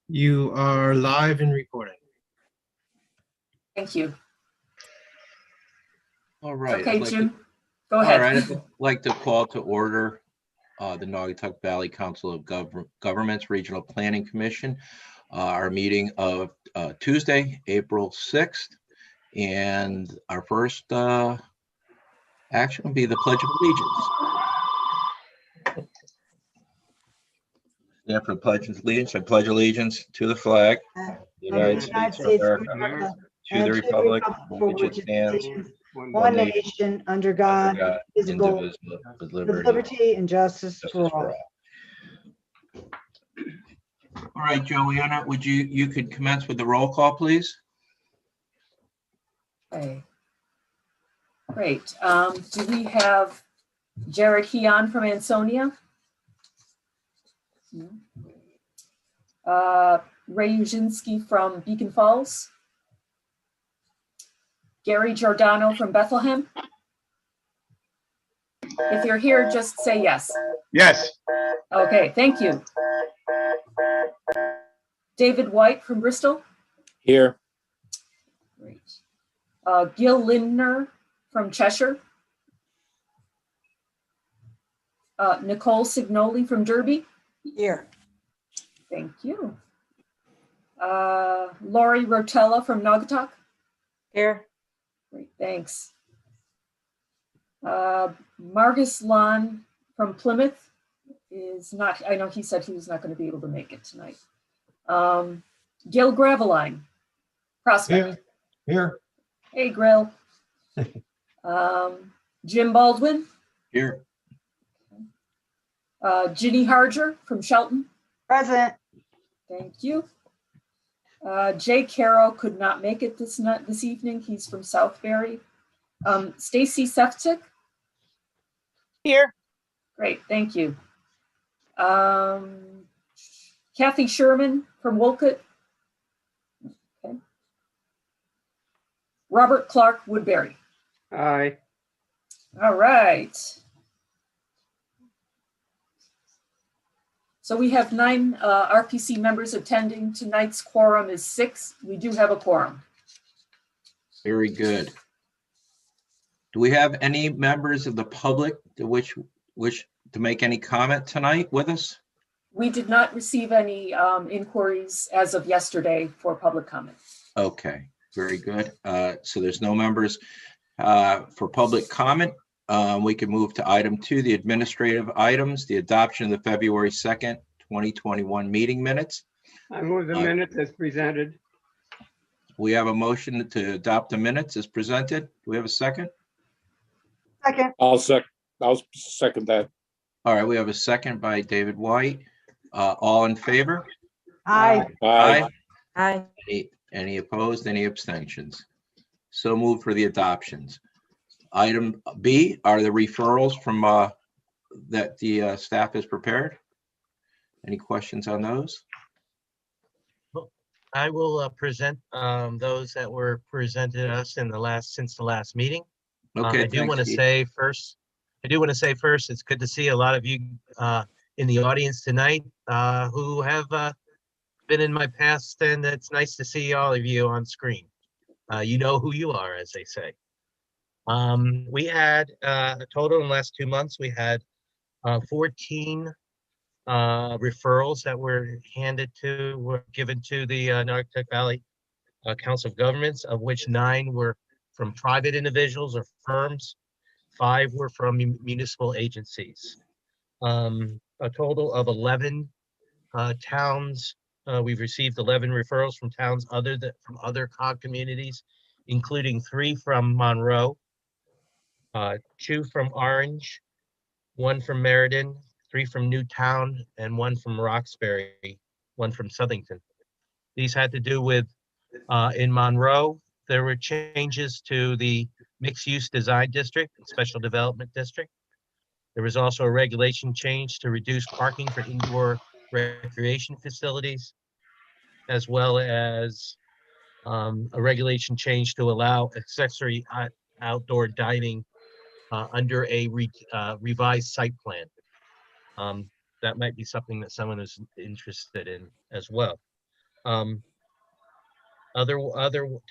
You are live and recording. Thank you. All right. Okay, Jim, go All ahead. right, I'd like to call to order the Naugatuck Valley Council of Governments Regional Planning Commission, our meeting of Tuesday, April 6th. And our first action will be the Pledge of Allegiance. Yeah, for the Pledge of Allegiance, I pledge allegiance to the flag, the United States of America, to the republic for which it stands, one nation, under God, indivisible, with liberty and justice for all. All right, Joanna, would you could commence with the roll call, please? Okay. Great. Do we have Jared Heon from Ansonia? Ray Uzinski from Beacon Falls? Gary Giordano from Bethlehem? If you're here, just say yes. Yes. Okay, thank you. David White from Bristol? Here. Great. Gil Lindner from Cheshire? Nicole Signoli from Derby? Here. Thank you. Laurie Rotella from Naugatuck? Here. Great, thanks. Margus Lon from Plymouth is not, I know he said he was not going to be able to make it tonight. Gil Graveline, Prospect. Here. Hey, Grill. Jim Baldwin. Here. Ginny Harger from Shelton. Present. Thank you. Jay Caro could not make it this evening. He's from Southbury. Stacy Sefcik. Here. Great, thank you. Kathy Sherman from Wolcott. Okay. Robert Clark Woodbury. Aye. All right. So we have 9 RPC members attending. Tonight's quorum is 6. We do have a quorum. Very good. Do we have any members of the public to wish to make any comment tonight with us? We did not receive any inquiries as of yesterday for public comment. Okay, very good. So there's no members for public comment. We can move to item 2, the administrative items, the adoption of the February 2nd, 2021 meeting minutes. I move the minutes as presented. We have a motion to adopt the minutes as presented. Do we have a second? Second. I'll second that. All right, we have a second by David White. All in favor? Aye. Aye. Aye. Any opposed? Any abstentions? So moved for the adoptions. Item B are the referrals from that the staff has prepared. Any questions on those? I will present those that were presented to us since the last meeting. Okay. I do want to say first, it's good to see a lot of you in the audience tonight who have been in my past, and it's nice to see all of you on screen. You know who you are, as they say. We had a total in the last 2 months, we had 14 referrals that were given to the Naugatuck Valley Council of Governments, of which 9 were from private individuals or firms, 5 were from municipal agencies. A total of 11 towns. We've received 11 referrals from towns from other COG communities, including 3 from Monroe, 2 from Orange, 1 from Meriden, 3 from Newtown, and 1 from Roxbury, 1 from Southington. These had to do with, in Monroe, there were changes to the mixed-use design district and special development district. There was also a regulation change to reduce parking for indoor recreation facilities, as well as a regulation change to allow accessory outdoor dining under a revised site plan. That might be something that someone is interested in as well. Other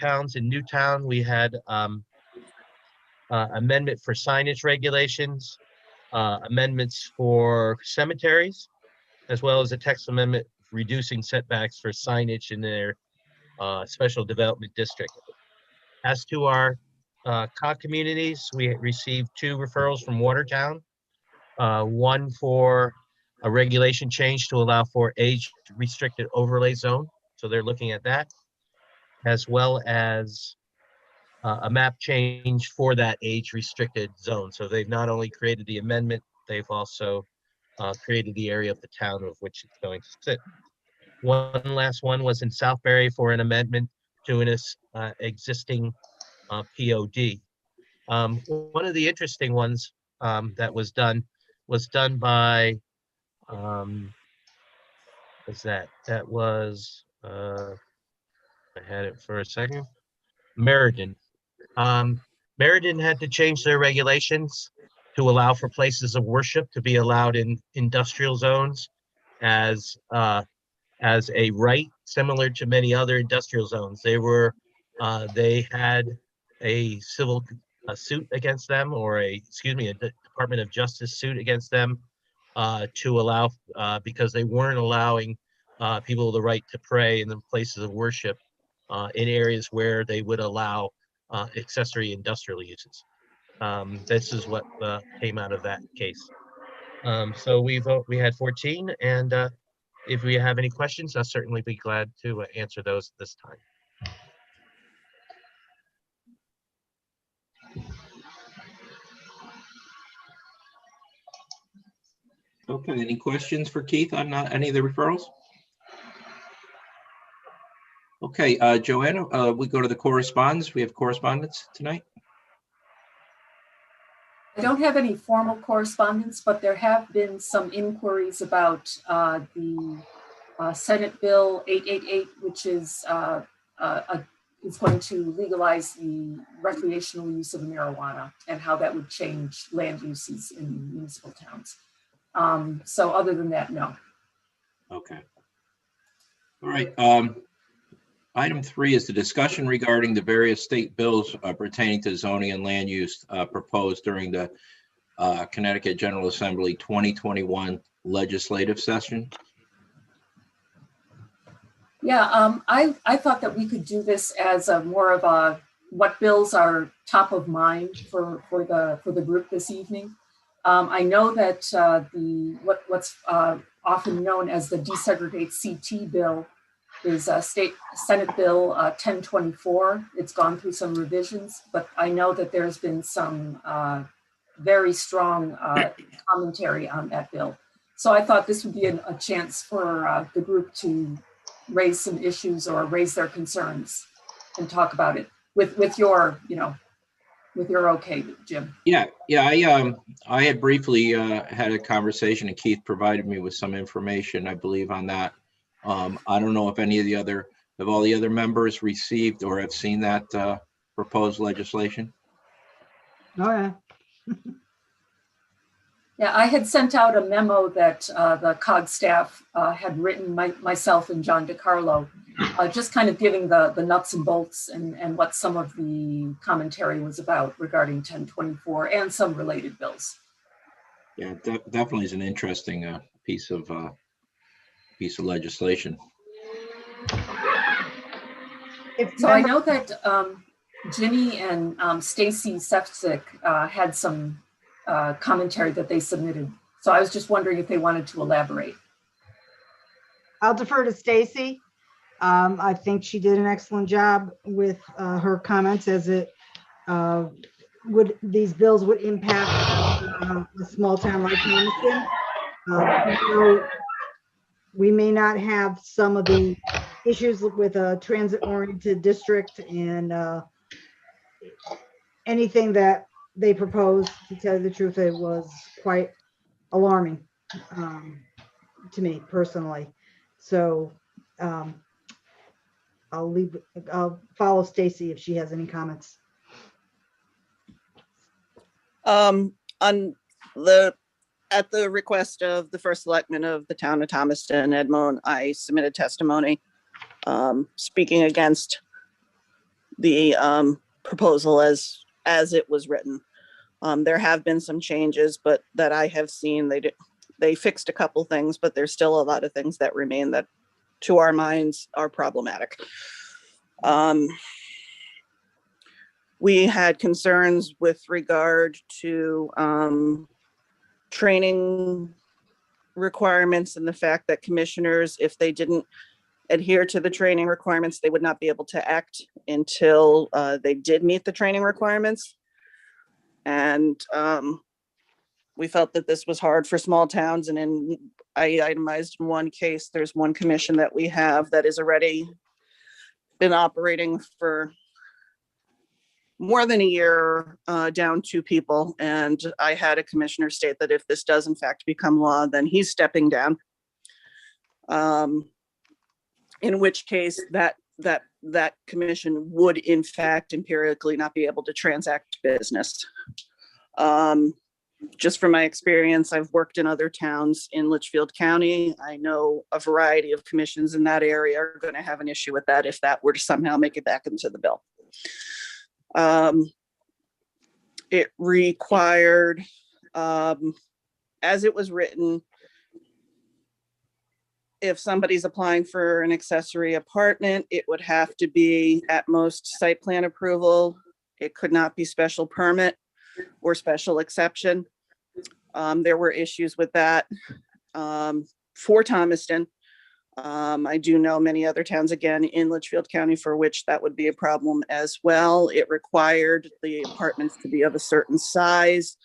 towns, in Newtown, we had amendment for signage regulations, amendments for cemeteries, as well as a text amendment reducing setbacks for signage in their special development district. As to our COG communities, we received 2 referrals from Watertown. One for a regulation change to allow for age-restricted overlay zone. So they're looking at that, as well as a map change for that age-restricted zone. So they've not only created the amendment, they've also created the area of the town of which it's going to sit. One last one was in Southbury for an amendment to an existing POD. One of the interesting ones that was done by, that was, I had it for a second, Meriden. Meriden had to change their regulations to allow for places of worship to be allowed in industrial zones as a right, similar to many other industrial zones. They had a civil suit against them, or a Department of Justice suit against them to allow, because they weren't allowing people the right to pray in the places of worship in areas where they would allow accessory industrial uses. This is what came out of that case. So we had 14, and if we have any questions, I'll certainly be glad to answer those this time. Okay, any questions for Keith on any of the referrals? Okay, Joanna, we go to the correspondence. We have correspondence tonight. I don't have any formal correspondence, but there have been some inquiries about the Senate Bill 888, which is going to legalize the recreational use of marijuana and how that would change land uses in municipal towns. So other than that, no. Okay. All right. Item 3 is the discussion regarding the various state bills pertaining to zoning and land use proposed during the Connecticut General Assembly 2021 legislative session. Yeah, I thought that we could do this as a more of a what bills are top of mind for the group this evening. I know that what's often known as the desegregate CT bill is State Senate Bill 1024. It's gone through some revisions, but I know that there's been some very strong commentary on that bill. So I thought this would be a chance for the group to raise some issues or raise their concerns and talk about it with your, with your okay, Jim. Yeah. I had briefly had a conversation, and Keith provided me with some information, I believe, on that. I don't know if all the other members received or have seen that proposed legislation. Oh, yeah. Yeah, I had sent out a memo that the COG staff had written, myself and John DiCarlo, just kind of giving the nuts and bolts and what some of the commentary was about regarding 1024 and some related bills. Yeah, definitely is an interesting piece of legislation. So I know that Ginny and Stacy Sefcik had some commentary that they submitted. So I was just wondering if they wanted to elaborate. I'll defer to Stacy. I think she did an excellent job with her comments, as these bills would impact a small town like Hamilton. We may not have some of the issues with a transit-oriented district, and anything that they proposed, to tell you the truth, it was quite alarming to me personally. So I'll follow Stacy if she has any comments. At the request of the first selectman of the town of Thomaston, Ed Moen, I submitted testimony speaking against the proposal as it was written. There have been some changes, but that I have seen, they fixed a couple things, but there's still a lot of things that remain that to our minds are problematic. We had concerns with regard to training requirements and the fact that commissioners, if they didn't adhere to the training requirements, they would not be able to act until they did meet the training requirements. And we felt that this was hard for small towns. And I itemized in one case, there's one commission that we have that is already been operating for more than a year, down 2 people. And I had a commissioner state that if this does in fact become law, then he's stepping down. In which case that commission would in fact empirically not be able to transact business. Just from my experience, I've worked in other towns in Litchfield County. I know a variety of commissions in that area are going to have an issue with that if that were to somehow make it back into the bill. It required, as it was written, if somebody's applying for an accessory apartment, it would have to be at most site plan approval. It could not be special permit or special exception. There were issues with that for Thomaston. I do know many other towns, again, in Litchfield County, for which that would be a problem as well. It required the apartments to be of a certain size,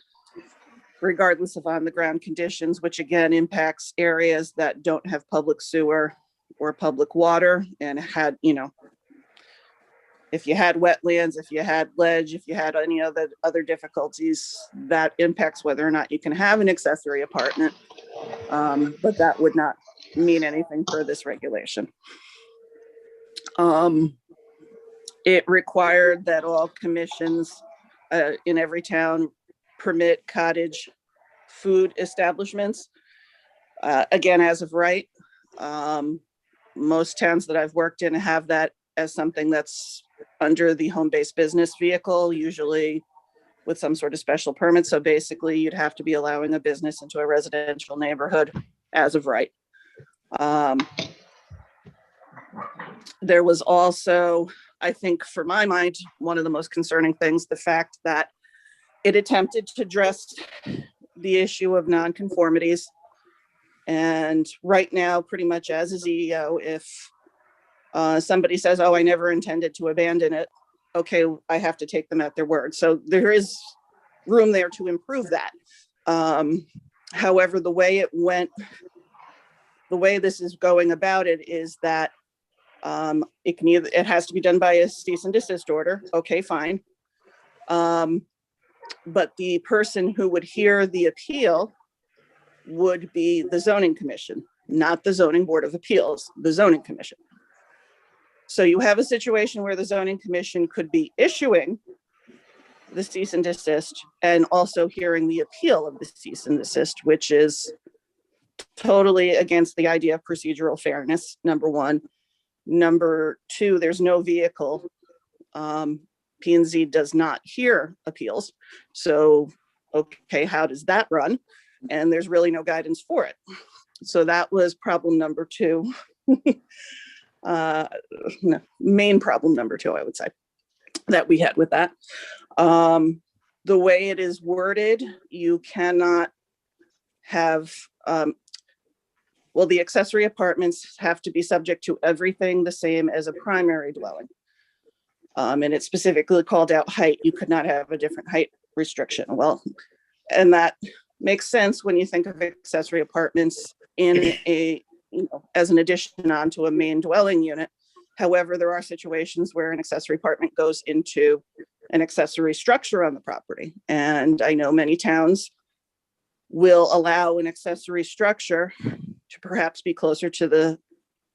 regardless of on-the-ground conditions, which again impacts areas that don't have public sewer or public water and had, if you had wetlands, if you had ledge, if you had any other difficulties, that impacts whether or not you can have an accessory apartment. But that would not mean anything for this regulation. It required that all commissions in every town permit cottage food establishments. Again, as of right, most towns that I've worked in have that as something that's under the home-based business vehicle, usually with some sort of special permit. So basically you'd have to be allowing a business into a residential neighborhood as of right. There was also, I think for my mind, one of the most concerning things, the fact that it attempted to address the issue of nonconformities. And right now, pretty much as a CEO, if somebody says, oh, I never intended to abandon it, okay, I have to take them at their word. So there is room there to improve that. However, the way it went, the way this is going about it is that it has to be done by a cease and desist order. Okay, fine. But the person who would hear the appeal would be the zoning commission, not the zoning board of appeals, the zoning commission. So you have a situation where the zoning commission could be issuing the cease and desist and also hearing the appeal of the cease and desist, which is totally against the idea of procedural fairness, number one. Number two, there's no vehicle. P&Z does not hear appeals. So, okay, how does that run? And there's really no guidance for it. So that was problem number two. No, main problem number two, I would say, that we had with that. The way it is worded, you cannot have, well, the accessory apartments have to be subject to everything the same as a primary dwelling. And it specifically called out height. You could not have a different height restriction. Well, and that makes sense when you think of accessory apartments in a, as an addition onto a main dwelling unit. However, there are situations where an accessory apartment goes into an accessory structure on the property. And I know many towns will allow an accessory structure to perhaps be closer to the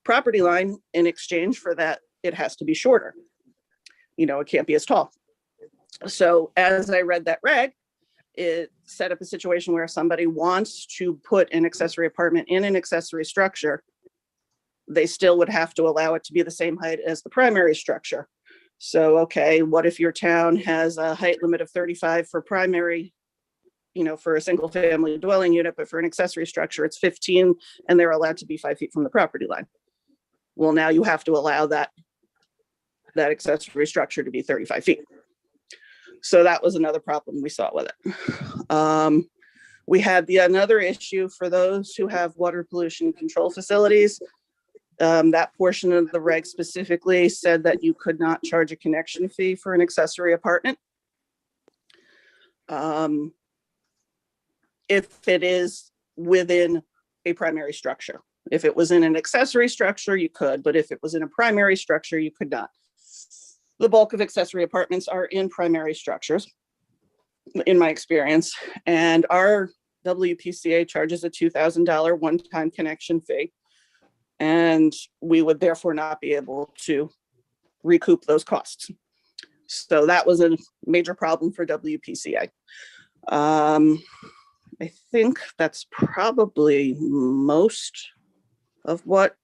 property line. In exchange for that, it has to be shorter. It can't be as tall. So as I read that reg, it set up a situation where somebody wants to put an accessory apartment in an accessory structure. they still would have to allow it to be the same height as the primary structure. So, okay, what if your town has a height limit of 35 for primary, for a single family dwelling unit, but for an accessory structure, it's 15 and they're allowed to be 5 feet from the property line. Well, now you have to allow that accessory structure to be 35 feet. So that was another problem we saw with it. We had another issue for those who have water pollution control facilities. That portion of the reg specifically said that you could not charge a connection fee for an accessory apartment. If it is within a primary structure. If it was in an accessory structure, you could, but if it was in a primary structure, you could not. The bulk of accessory apartments are in primary structures, in my experience, and our WPCA charges a $2,000 one-time connection fee, and we would therefore not be able to recoup those costs. So that was a major problem for WPCA. I think that's probably most of what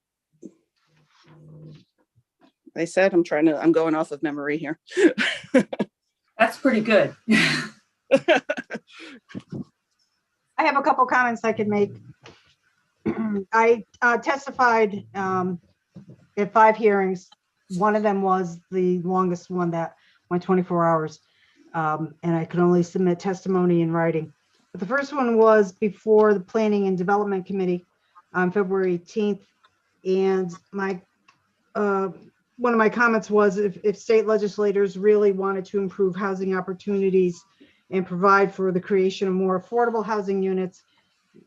I said. I'm going off of memory here. That's pretty good. I have a couple comments I could make. I testified at 5 hearings. One of them was the longest one that went 24 hours. And I could only submit testimony in writing. But the first one was before the Planning and Development Committee on February 18th. And one of my comments was if state legislators really wanted to improve housing opportunities and provide for the creation of more affordable housing units,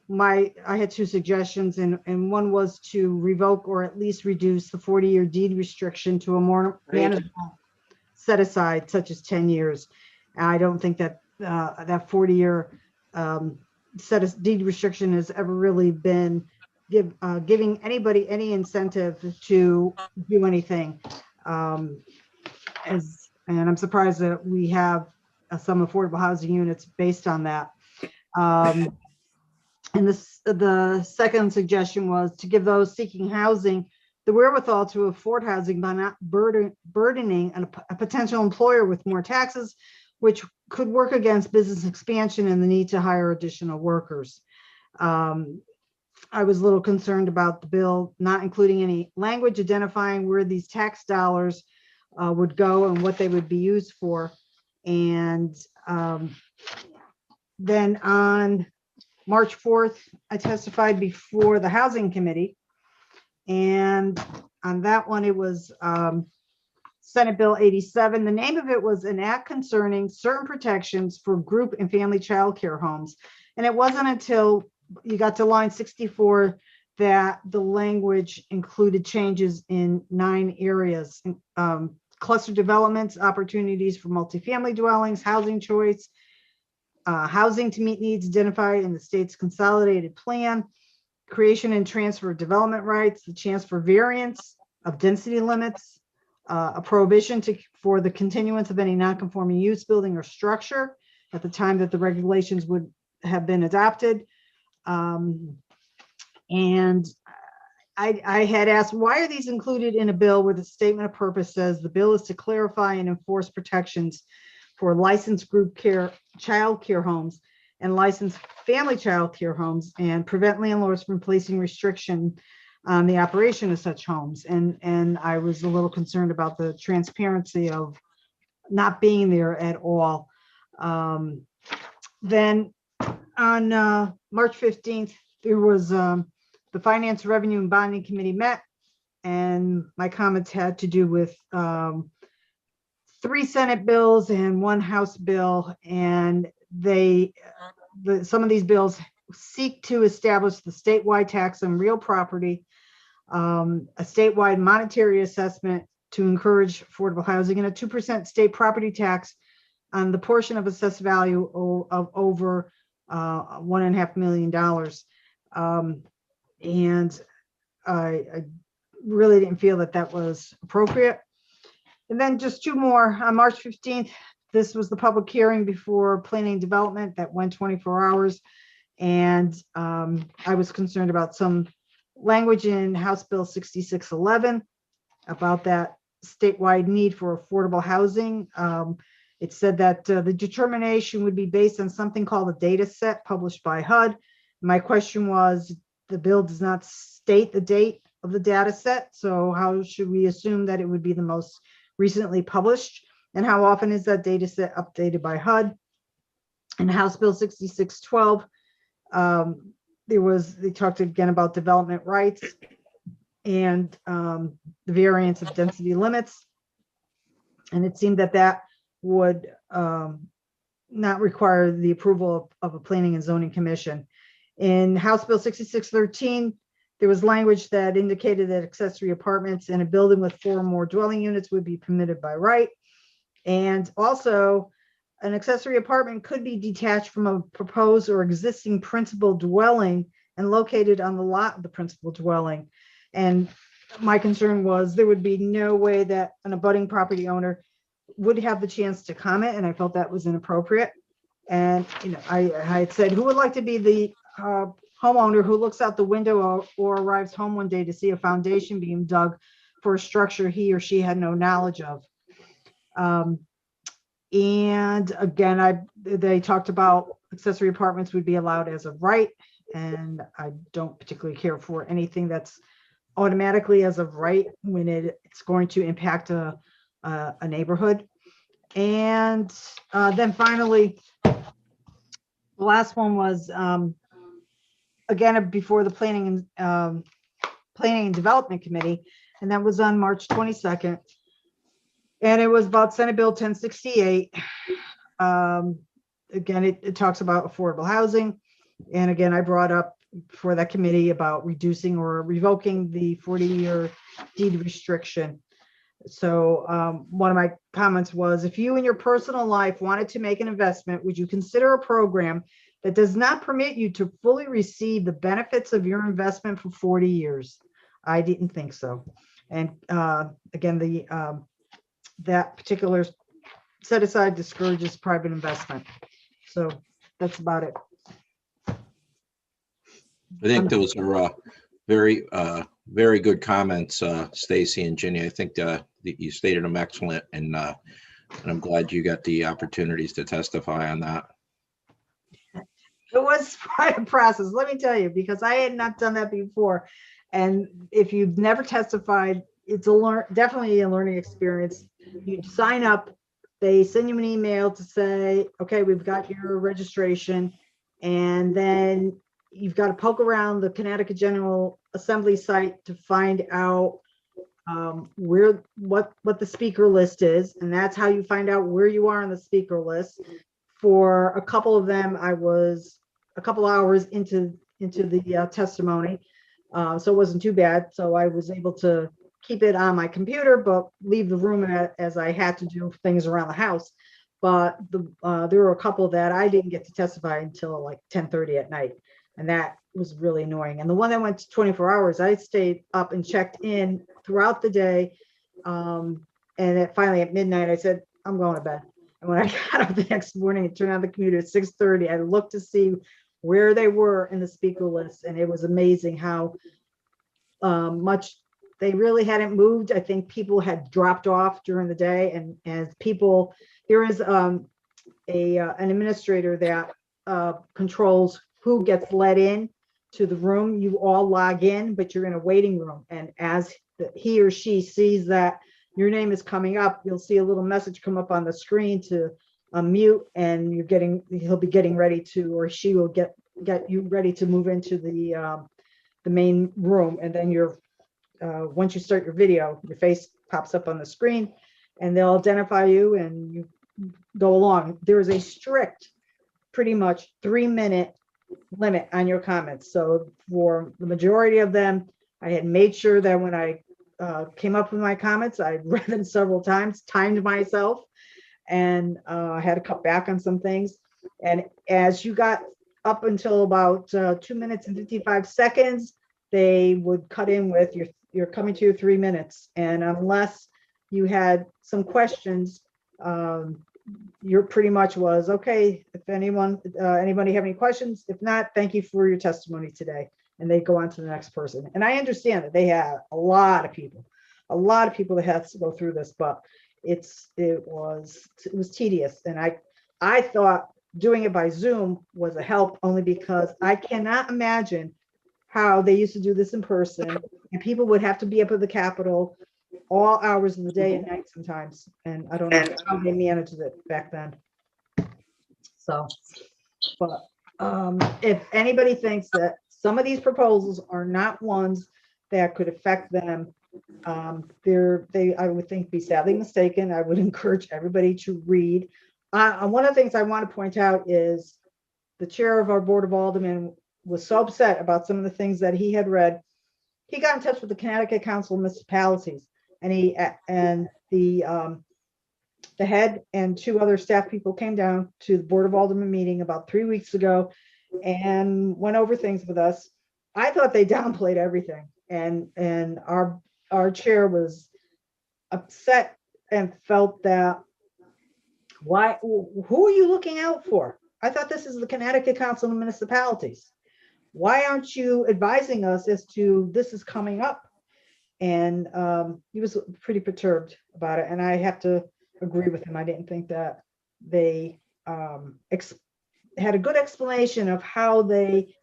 I had 2 suggestions, and one was to revoke or at least reduce the 40-year deed restriction to a more manageable set aside, such as 10 years. I don't think that that 40-year deed restriction has ever really been giving anybody any incentive to do anything. And I'm surprised that we have some affordable housing units based on that. And the second suggestion was to give those seeking housing the wherewithal to afford housing by not burdening a potential employer with more taxes, which could work against business expansion and the need to hire additional workers. I was a little concerned about the bill not including any language identifying where these tax dollars would go and what they would be used for. And then on March 4th, I testified before the Housing Committee. And on that one, it was Senate Bill 87. The name of it was an act concerning certain protections for group and family child care homes. And it wasn't until you got to line 64 that the language included changes in 9 areas. Cluster developments, opportunities for multifamily dwellings, housing choice, housing to meet needs identified in the state's consolidated plan, creation and transfer of development rights, the chance for variance of density limits, a prohibition for the continuance of any non-conforming use, building, or structure at the time that the regulations would have been adopted. And I had asked, why are these included in a bill where the statement of purpose says the bill is to clarify and enforce protections for licensed group care, child care homes and licensed family child care homes, and prevent landlords from placing restriction on the operation of such homes. And I was a little concerned about the transparency of not being there at all. Then on March 15th, there was the Finance, Revenue, and Bonding Committee met, and my comments had to do with 3 Senate bills and 1 House bill, and some of these bills seek to establish the statewide tax on real property, a statewide monetary assessment to encourage affordable housing, and a 2% state property tax on the portion of assessed value of over $1.5 million. And I really didn't feel that that was appropriate. And then just 2 more. On March 15th, this was the public hearing before Planning and Development that went 24 hours. And I was concerned about some language in House Bill 6611 about that statewide need for affordable housing. It said that the determination would be based on something called a data set published by HUD. My question was, the bill does not state the date of the data set, so how should we assume that it would be the most recently published? And how often is that data set updated by HUD? In House Bill 6612, they talked again about development rights and the variance of density limits. And it seemed that that would not require the approval of a planning and zoning commission. In House Bill 6613, there was language that indicated that accessory apartments in a building with 4 or more dwelling units would be permitted by right. And also, an accessory apartment could be detached from a proposed or existing principal dwelling and located on the lot of the principal dwelling. And my concern was there would be no way that an abutting property owner would have the chance to comment, and I felt that was inappropriate. And I had said, who would like to be the homeowner who looks out the window or arrives home one day to see a foundation being dug for a structure he or she had no knowledge of? And again, they talked about accessory apartments would be allowed as of right, and I don't particularly care for anything that's automatically as of right when it's going to impact a neighborhood. And then finally, the last one was again before the Planning and Development Committee, and that was on March 22nd. And it was about Senate Bill 1068. Again, it talks about affordable housing. And again, I brought up for that committee about reducing or revoking the 40-year deed restriction. So one of my comments was, if you in your personal life wanted to make an investment, would you consider a program that does not permit you to fully receive the benefits of your investment for 40 years? I didn't think so. And again, that particular set aside discourages private investment. So that's about it. I think those are very good comments, Stacy and Ginny. I think that you stated them excellent, and I'm glad you got the opportunities to testify on that. It was quite a process, let me tell you, because I had not done that before. And if you've never testified, it's definitely a learning experience. You sign up, they send you an email to say, okay, we've got your registration, and then you've got to poke around the Connecticut General Assembly site to find out what the speaker list is, and that's how you find out where you are on the speaker list. For a couple of them, I was a couple hours into the testimony, so it wasn't too bad. So I was able to keep it on my computer, but leave the room as I had to do things around the house. But there were a couple that I didn't get to testify until like 10:30 at night, and that was really annoying. And the one that went to 24 hours, I stayed up and checked in throughout the day, and then finally at midnight, I said, I'm going to bed. And when I got up the next morning and turned on the computer at 6:30, I looked to see where they were in the speaker list, and it was amazing how much they really hadn't moved. I think people had dropped off during the day, and as people, there is an administrator that controls who gets let in to the room. You all log in, but you're in a waiting room, and as he or she sees that your name is coming up, you'll see a little message come up on the screen to unmute, and he'll be getting ready to, or she will get you ready to move into the main room. And then once you start your video, your face pops up on the screen, and they'll identify you, and you go along. There is a strict, pretty much 3-minute limit on your comments. So for the majority of them, I had made sure that when I came up with my comments, I read them several times, timed myself, and I had to cut back on some things. And as you got up until about 2 minutes and 55 seconds, they would cut in with you're coming to your 3 minutes. And unless you had some questions, you're pretty much was, okay, if anybody have any questions, if not, thank you for your testimony today. and they go on to the next person. And I understand that they have a lot of people that have to go through this, but it was tedious. And I thought doing it by Zoom was a help, only because I cannot imagine how they used to do this in person, and people would have to be up at the Capitol all hours of the day and night sometimes. And I don't know how they managed it back then. So, but if anybody thinks that some of these proposals are not ones that could affect them, I would think be sadly mistaken. I would encourage everybody to read. One of the things I want to point out is the chair of our Board of Aldermen was so upset about some of the things that he had read. He got in touch with the Connecticut Council of Municipalities, and the head and 2 other staff people came down to the Board of Aldermen meeting about 3 weeks ago and went over things with us. I thought they downplayed everything, and our chair was upset and felt that, who are you looking out for? I thought this is the Connecticut Council of Municipalities. Why aren't you advising us as to this is coming up? And he was pretty perturbed about it. And I have to agree with him. I didn't think that they had a good explanation of how they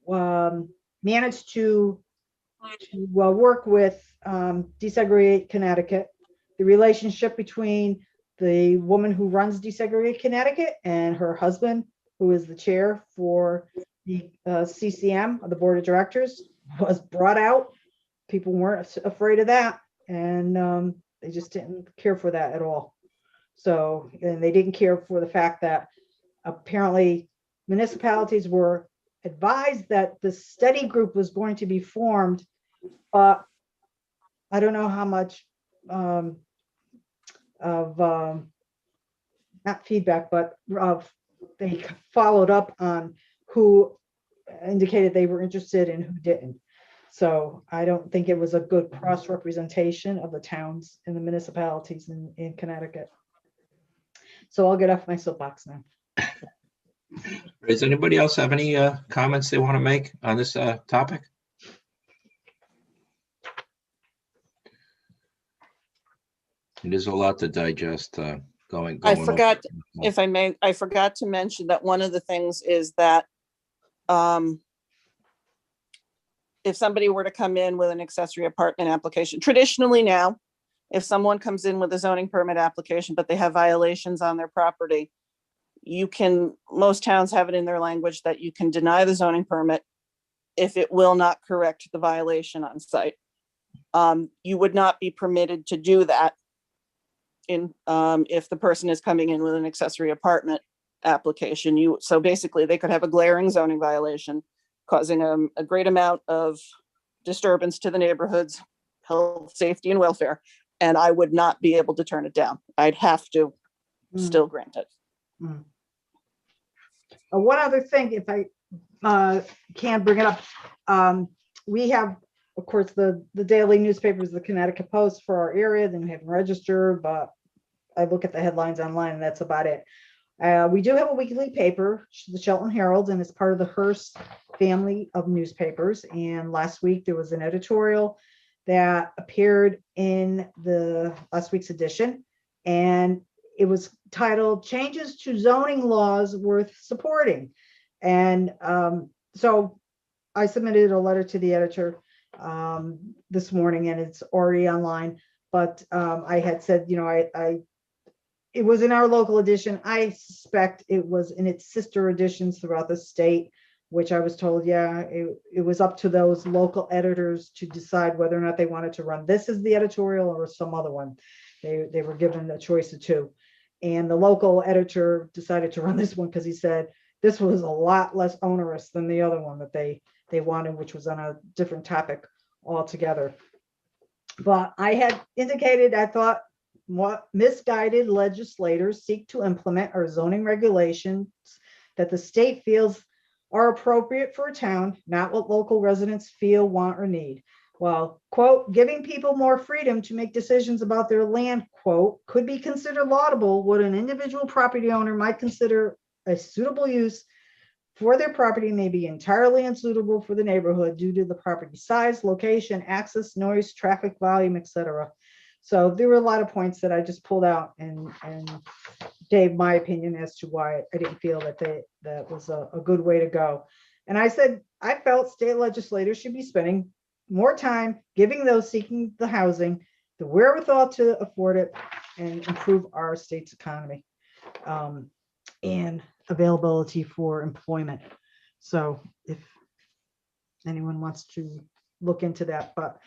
managed to work with Desegregate Connecticut, the relationship between the woman who runs Desegregate Connecticut and her husband, who is the chair for the CCM, the Board of Directors, was brought out. People weren't afraid of that, and they just didn't care for that at all. So, and they didn't care for the fact that apparently municipalities were advised that the study group was going to be formed, but I don't know how much not feedback, but they followed up on who indicated they were interested and who didn't. So I don't think it was a good cross representation of the towns and the municipalities in Connecticut. So I'll get off my soapbox now. Does anybody else have any comments they want to make on this topic? It is a lot to digest going I on. forgot, if I may, I forgot to mention that one of the things is that if somebody were to come in with an accessory apartment application, traditionally now, if someone comes in with a zoning permit application, but they have violations on their property, most towns have it in their language that you can deny the zoning permit if it will not correct the violation on site. You would not be permitted to do that if the person is coming in with an accessory apartment application. So basically they could have a glaring zoning violation causing a great amount of disturbance to the neighborhood's health, safety, and welfare, and I would not be able to turn it down. I'd have to still grant it. One other thing, if I can bring it up, we have, of course, the daily newspapers, the Connecticut Post for our area, then we have Register, but I look at the headlines online and that's about it. We do have a weekly paper, the Shelton Herald, and it's part of the Hearst family of newspapers. And last week there was an editorial that appeared in the last week's edition, and it was titled "Changes to Zoning Laws Worth Supporting." And so I submitted a letter to the editor this morning, and it's already online. But I had said, it was in our local edition. I suspect it was in its sister editions throughout the state, which I was told, it was up to those local editors to decide whether or not they wanted to run this as the editorial or some other one. They were given a choice of two. And the local editor decided to run this one because he said this was a lot less onerous than the other one that they wanted, which was on a different topic altogether. But I had indicated, I thought, what misguided legislators seek to implement are zoning regulations that the state feels are appropriate for a town, not what local residents feel, want, or need. Well, quote, giving people more freedom to make decisions about their land, quote, could be considered laudable what an individual property owner might consider a suitable use for their property may be entirely unsuitable for the neighborhood due to the property size, location, access, noise, traffic volume, etc. So there were a lot of points that I just pulled out and gave my opinion as to why I didn't feel that that was a good way to go. And I said, I felt state legislators should be spending more time giving those seeking the housing the wherewithal to afford it and improve our state's economy and availability for employment. So if anyone wants to look into that, but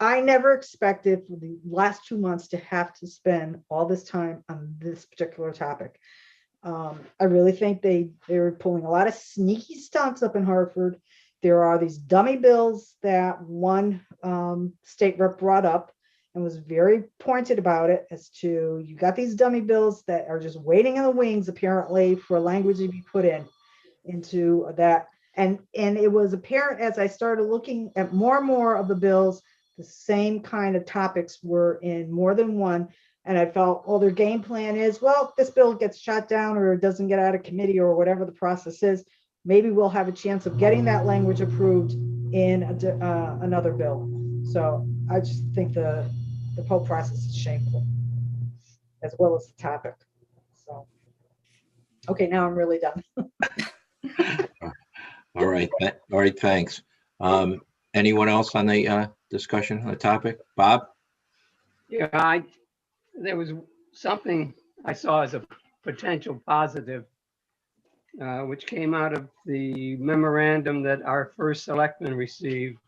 I never expected for the last 2 months to have to spend all this time on this particular topic. I really think they're pulling a lot of sneaky stunts up in Hartford. There are these dummy bills that one state rep brought up and was very pointed about it as to, you got these dummy bills that are just waiting in the wings, apparently, for language to be put into that. And it was apparent as I started looking at more and more of the bills, the same kind of topics were in more than one. And I felt, oh, their game plan is, well, this bill gets shot down or it doesn't get out of committee or whatever the process is, maybe we'll have a chance of getting that language approved in another bill. So I just think the whole process is shameful, as well as the topic. So, okay, now I'm really done. All right, thanks. Anyone else on the discussion on the topic? Bob? Yeah, there was something I saw as a potential positive, which came out of the memorandum that our first selectman received.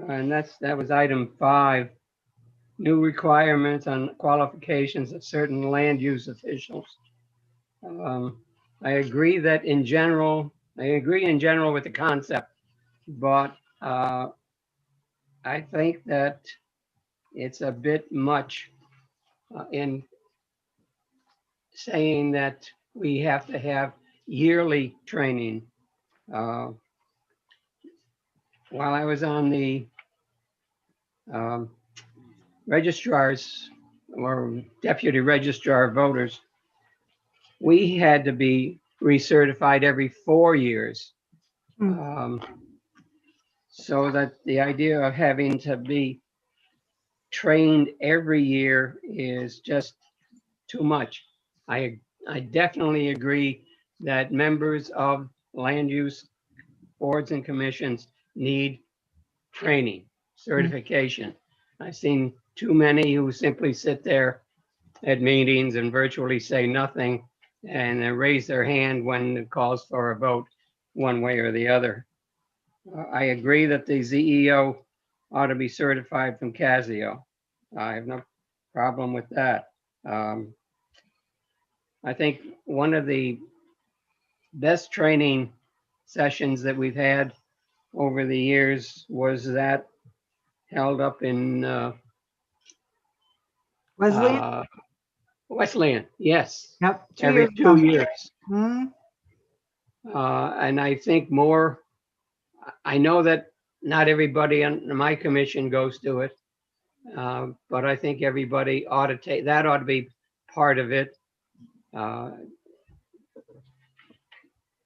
And that was item 5, new requirements on qualifications of certain land use officials. I agree in general with the concept, but I think that it's a bit much in saying that we have to have yearly training. While I was on the registrars or deputy registrar of voters, we had to be recertified every 4 years. So that the idea of having to be trained every year is just too much. I definitely agree that members of land use boards and commissions need training, certification. I've seen too many who simply sit there at meetings and virtually say nothing and then raise their hand when it calls for a vote one way or the other. I agree that the ZEO ought to be certified from Casio. I have no problem with that. I think one of the best training sessions that we've had over the years was that held up in Wesleyan? Wesleyan, yes. Yep. Every 2 years. Mhm. And I think I know that not everybody on my commission goes to it, but I think everybody ought to take, that ought to be part of it.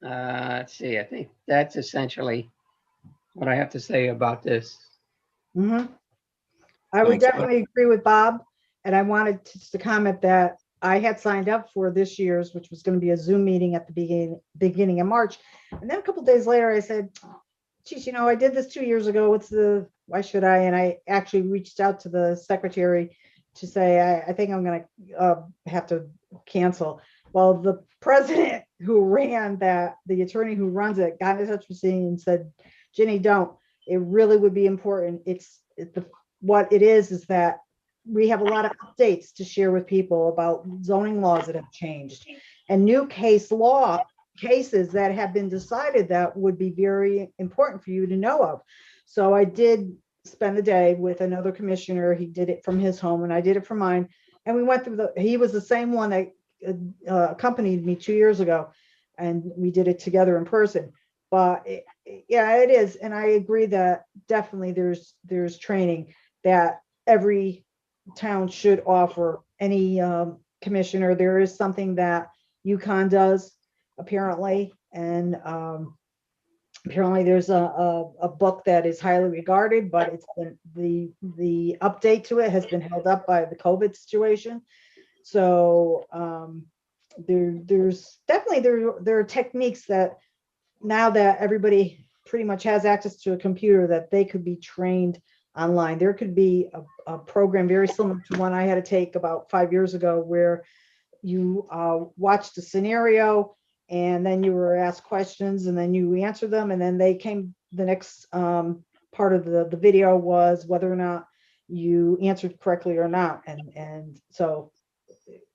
Let's see, I think that's essentially what I have to say about this. I would Thanks, Bob. definitely agree with Bob. And I wanted to comment that I had signed up for this year's, which was going to be a Zoom meeting at the beginning of March. And then a couple of days later, I said, geez, I did this 2 years ago. Why should I? And I actually reached out to the secretary to say, I think I'm going to have to cancel. Well, the president who ran the attorney who runs it, got in touch with me and said, Ginny, don't. It really would be important. What it is that we have a lot of updates to share with people about zoning laws that have changed and new cases that have been decided that would be very important for you to know of. So I did spend the day with another commissioner. He did it from his home and I did it from mine. And we went through he was the same one that accompanied me 2 years ago. And we did it together in person. But yeah, it is. And I agree that definitely there's training that every town should offer any commissioner. There is something that UConn does apparently, And apparently there's a book that is highly regarded, but it's been the update to it has been held up by the COVID situation. So there's definitely there are techniques that now that everybody pretty much has access to a computer, that they could be trained online. There could be a program very similar to one I had to take about 5 years ago, where you watched a scenario and then you were asked questions and then you answered them, and then the next part of the video was whether or not you answered correctly or not. And so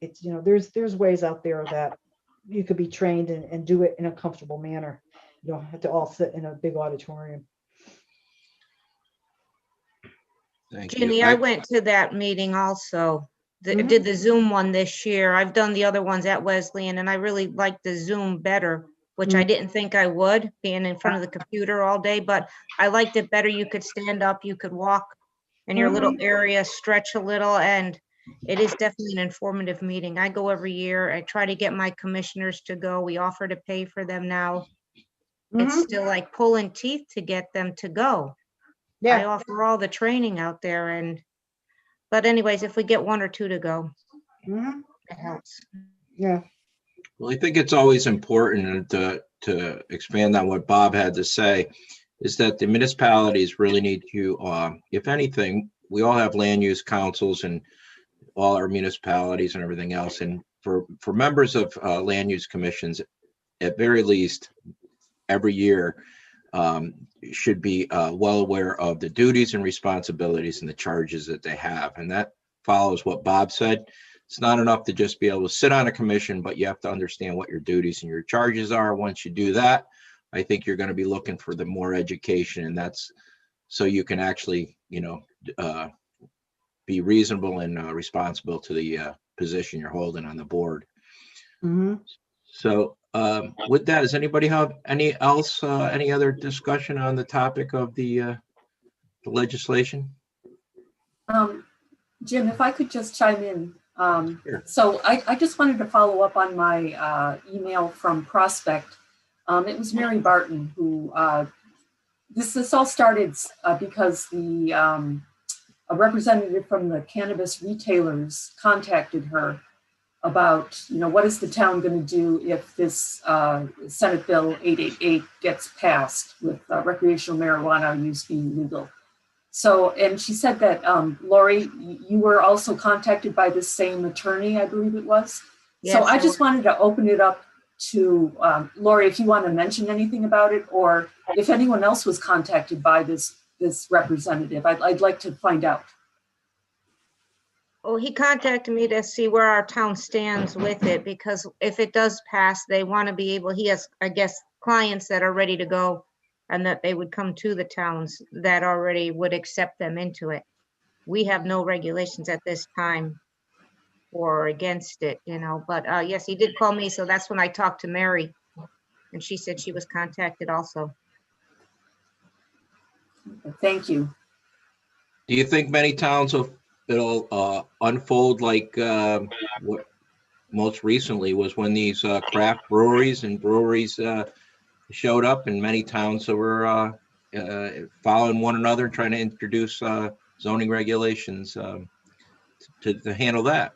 it's, there's ways out there that you could be trained and do it in a comfortable manner. You don't have to all sit in a big auditorium. Thank you. Ginny, I went to that meeting also. Mhm. Did the Zoom one this year. I've done the other ones at Wesleyan, and I really liked the Zoom better, which I didn't think I would, being in front of the computer all day, but I liked it better. You could stand up, you could walk in your little area, stretch a little, and it is definitely an informative meeting. I go every year. I try to get my commissioners to go. We offer to pay for them now. It's still like pulling teeth to get them to go. I Yeah. offer all the training out there, but anyways, if we get one or two to go, Mhm. it helps. Yeah. Well, I think it's always important to expand on what Bob had to say, is that the municipalities really need to, if anything, we all have land use councils and all our municipalities and everything else. And for members of land use commissions, at very least, every year, should be well aware of the duties and responsibilities and the charges that they have. And that follows what Bob said. It's not enough to just be able to sit on a commission, but you have to understand what your duties and your charges are. Once you do that, I think you're going to be looking for the more education, and that's so you can actually, be reasonable and responsible to the position you're holding on the board. So with that, does anybody have any other discussion on the topic of the legislation? Jim, if I could just chime in. Sure. So I just wanted to follow up on my email from Prospect. It was Mary Barton who, this all started because a representative from the cannabis retailers contacted her about, what is the town going to do if this Senate Bill 888 gets passed with recreational marijuana use being legal. So, and she said that, Lori, you were also contacted by the same attorney, I believe it was. Yes, so I I just wanted to open it up to Lori, if you want to mention anything about it, or if anyone else was contacted by this representative. I'd like to find out. Well, he contacted me to see where our town stands with it, because if it does pass, they want to be able, he has, I guess, clients that are ready to go, and that they would come to the towns that already would accept them into it. We have no regulations at this time or against it, but yes, he did call me. So that's when I talked to Mary, and she said she was contacted also. Thank you. Do you think many towns it'll unfold like what most recently was when these craft breweries and breweries showed up in many towns that were following one another, trying to introduce zoning regulations to handle that?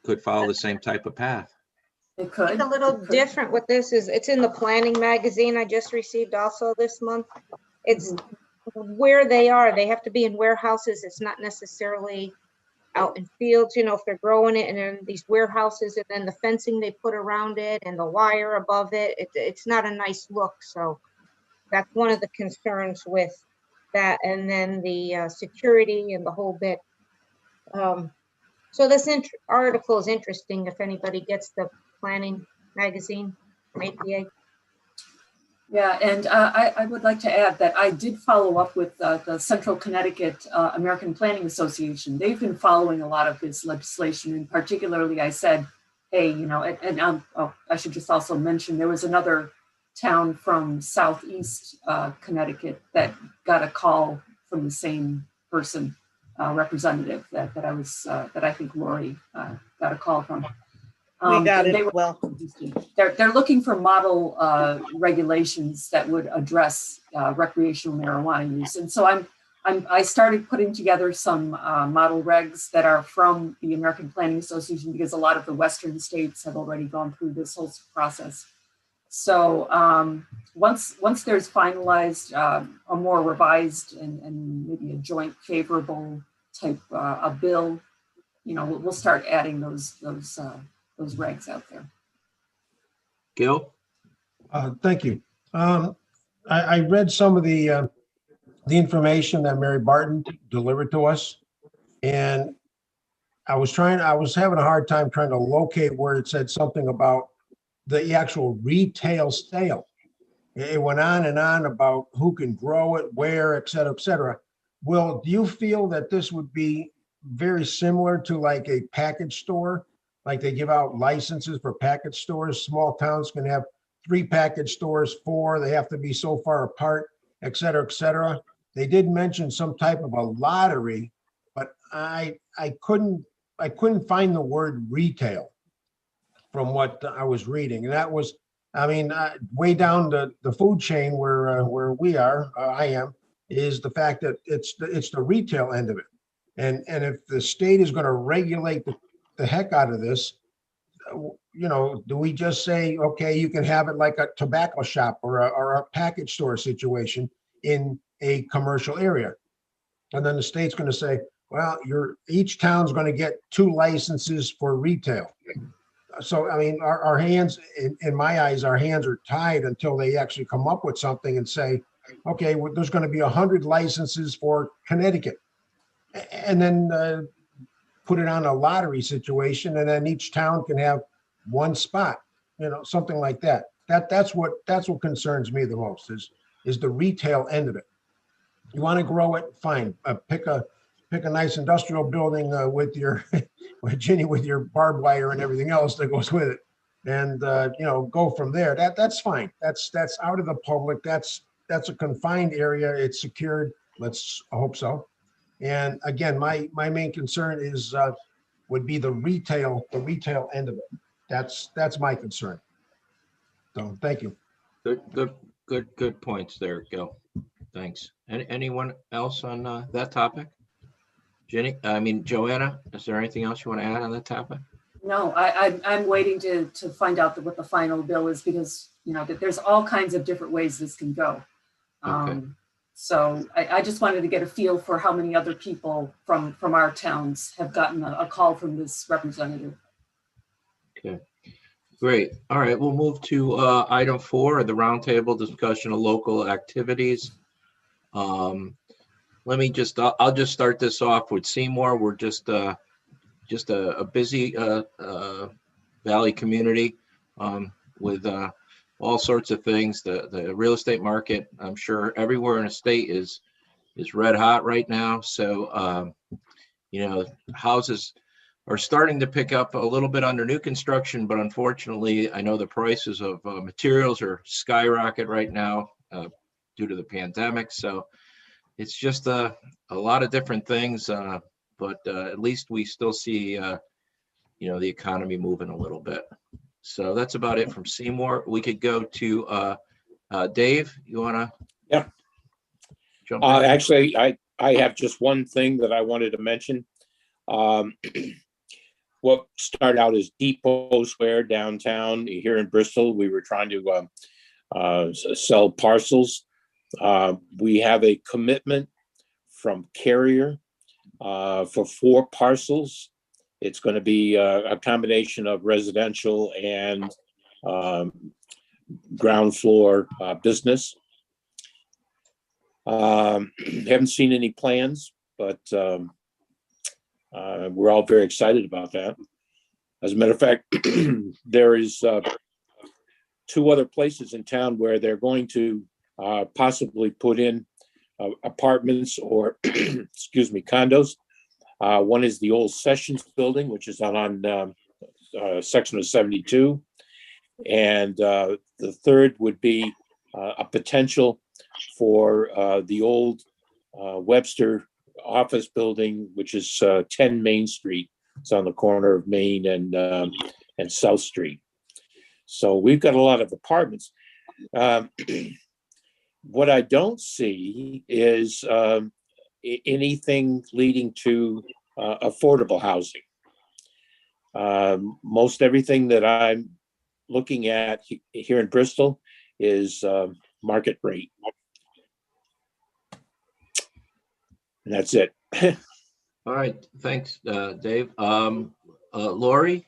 Could follow the same type of path. It could. It's a little different with this is it's in the planning magazine I just received also this month. It's where they are. They have to be in warehouses. It's not necessarily out in fields, if they're growing it, and then these warehouses, and then the fencing they put around it and the wire above it. It's not a nice look. So that's one of the concerns with that. And then the security and the whole bit. So this article is interesting if anybody gets the planning magazine from APA. Yeah, and I would like to add that I did follow up with the Central Connecticut American Planning Association. They've been following a lot of this legislation, and particularly I said, hey, I should just also mention there was another town from Southeast Connecticut that got a call from the same person, representative that I think Lori got a call from. We got and they it. were- Well, They're looking for model regulations that would address recreational marijuana use. And so I started putting together some model regs that are from the American Planning Association, because a lot of the Western states have already gone through this whole process. So once there's finalized a more revised and maybe a joint favorable type a bill, you know, we'll start adding those regs out there. Gil? Thank you. I read some of the information that Mary Barton delivered to us, and I was having a hard time trying to locate where it said something about the actual retail sale. It went on and on about who can grow it, where, et cetera, et cetera. Will, do you feel that this would be very similar to like a package store? Like they give out licenses for package stores. Small towns can have 3 package stores, 4, they have to be so far apart, et cetera, et cetera. They did mention some type of a lottery, but I couldn't find the word retail from what I was reading. And that was, I mean, way down the food chain where we are, I am, is the fact that it's the retail end of it. And if the state is going to regulate the heck out of this, you know, do we just say, okay, you can have it like a tobacco shop or a package store situation in a commercial area? And then the state's going to say, well, each town's going to get 2 licenses for retail. So, I mean, our hands, in my eyes, our hands are tied until they actually come up with something and say, okay, well, there's going to be 100 licenses for Connecticut. And then put it on a lottery situation, and then each town can have 1 spot, you know, something like that. That's what concerns me the most is the retail end of it. You want to grow it, fine. Pick a nice industrial building with your with your barbed wire and everything else that goes with it, and you know, go from there. That's fine. That's out of the public. That's a confined area. It's secured. Let's hope so. And again, my main concern is would be the retail end of it. That's my concern. So thank you. Good points there, Gil. Thanks. Anyone else on that topic? Joanna, is there anything else you want to add on that topic? No, I'm waiting to find out what the final bill is, because, you know, that there's all kinds of different ways this can go. Okay. So I just wanted to get a feel for how many other people from our towns have gotten a call from this representative. Okay, great. All right, we'll move to item 4, the roundtable discussion of local activities. Let me I'll just start this off with Seymour. We're just a busy Valley community with all sorts of things. The real estate market, I'm sure everywhere in the state is red hot right now. So, you know, houses are starting to pick up a little bit under new construction, but unfortunately, I know the prices of materials are skyrocket right now due to the pandemic. So it's just a lot of different things, but at least we still see, you know, the economy moving a little bit. So that's about it from Seymour. We could go to Dave. You want to? Yeah. Jump in? Actually, I have just one thing that I wanted to mention. What started out as Depot Square downtown here in Bristol, we were trying to sell parcels. We have a commitment from Carrier for 4 parcels. It's going to be a combination of residential and ground floor business. Haven't seen any plans, but we're all very excited about that. As a matter of fact, there is 2 other places in town where they're going to possibly put in apartments or, excuse me, condos. One is the old Sessions building, which is on section of 72. And the third would be a potential for the old Webster office building, which is 10 Main Street. It's on the corner of Main and and South Street. So we've got a lot of apartments. What I don't see is anything leading to affordable housing. Most everything that I'm looking at here in Bristol is market rate. And that's it. All right, thanks, Dave. Lori?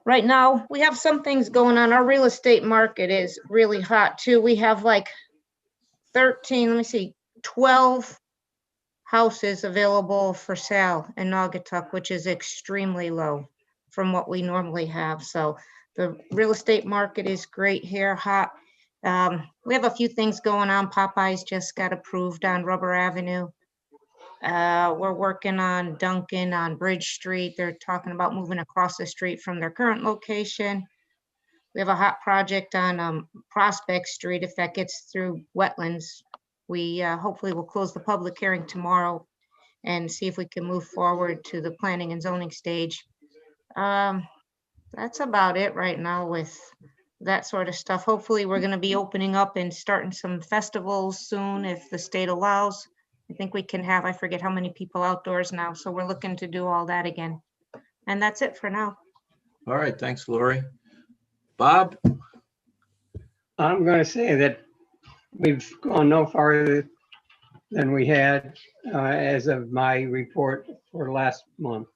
Right now, we have some things going on. Our real estate market is really hot too. We have like 12 houses available for sale in Naugatuck, which is extremely low from what we normally have. So the real estate market is great here, hot. We have a few things going on. Popeyes just got approved on Rubber Avenue. We're working on Duncan on Bridge Street. They're talking about moving across the street from their current location. We have a hot project on Prospect Street. If that gets through wetlands, we hopefully will close the public hearing tomorrow and see if we can move forward to the planning and zoning stage. That's about it right now with that sort of stuff. Hopefully we're going to be opening up and starting some festivals soon if the state allows. I think we can have, I forget how many people outdoors now. So we're looking to do all that again. And that's it for now. All right, thanks, Lori. Bob? I'm going to say that we've gone no farther than we had as of my report for last month.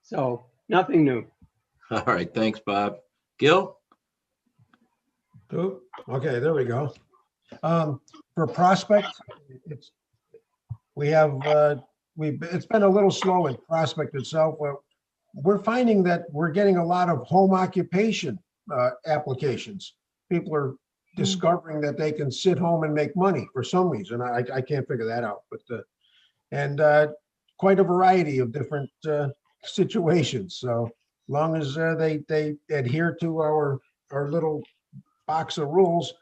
So nothing new. All right, thanks, Bob. Gil? Oh, okay, there we go. For Prospect, it's been a little slow in Prospect itself. We're finding that we're getting a lot of home occupation applications. People are discovering that they can sit home and make money for some reason. I can't figure that out, but and quite a variety of different situations. So long as they adhere to our little box of rules,